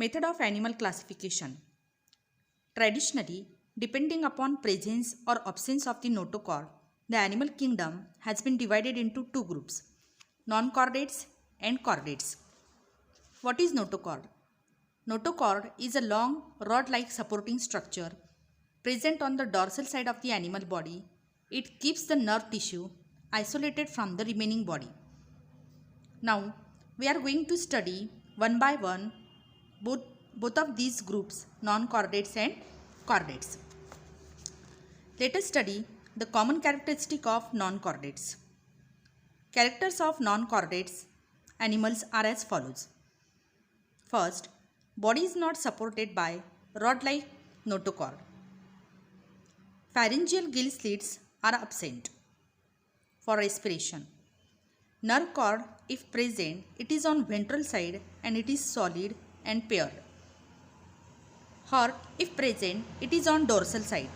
Method of animal classification. Traditionally, depending upon presence or absence of the notochord, the animal kingdom has been divided into two groups, nonchordates and chordates. What is notochord? Notochord is a long rod-like supporting structure present on the dorsal side of the animal body. It keeps the nerve tissue isolated from the remaining body. Now, we are going to study one by one both of these groups, nonchordates and chordates. Let us study the common characteristic of nonchordates. Characters of nonchordates animals are as follows. First, body is not supported by rod-like notochord. Pharyngeal gill slits are absent for respiration. Nerve cord, if present, it is on ventral side and it is solid and paired. Heart, if present, it is on dorsal side.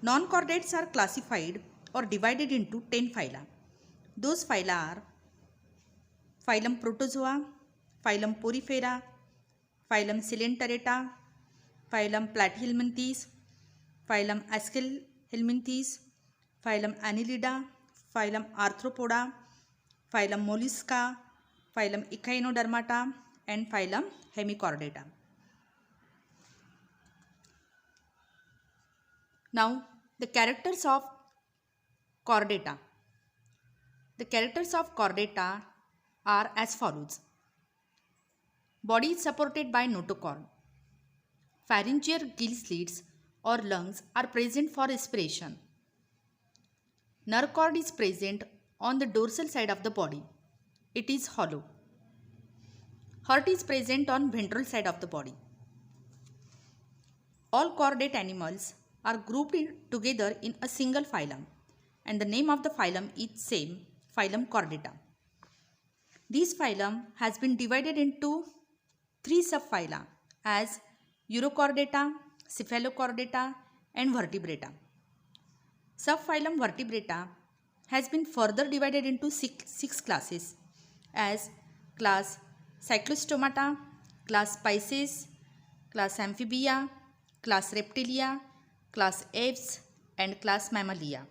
Nonchordates are classified or divided into 10 phyla. Those phyla are phylum Protozoa, phylum Porifera, phylum Coelenterata, phylum Platyhelminthes, phylum Aschelhelminthes, phylum Annelida, phylum Arthropoda, phylum Mollusca, phylum Echinodermata, and phylum Hemichordata. Now, the characters of chordata. The characters of chordata are as follows. Body is supported by notochord. Pharyngeal gill slits or lungs are present for respiration. Nerve cord is present on the dorsal side of the body. It is hollow. Heart is present on ventral side of the body. All chordate animals are grouped together in a single phylum, and the name of the phylum is same, phylum chordata. This phylum has been divided into three subphyla as Urochordata, Cephalochordata, and Vertebrata. Subphylum Vertebrata has been further divided into six classes as class Cyclostomata, class Pisces, class Amphibia, class Reptilia, class Aves, and class Mammalia.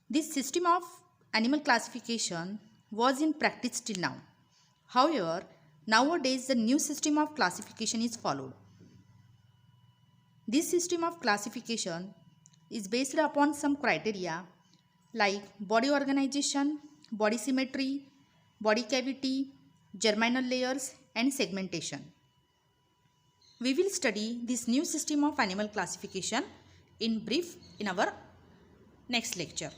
This system of animal classification was in practice till now. However, nowadays the new system of classification is followed. This system of classification is based upon some criteria like body organization, body symmetry, body cavity, germinal layers, and segmentation. We will study this new system of animal classification in brief in our next lecture.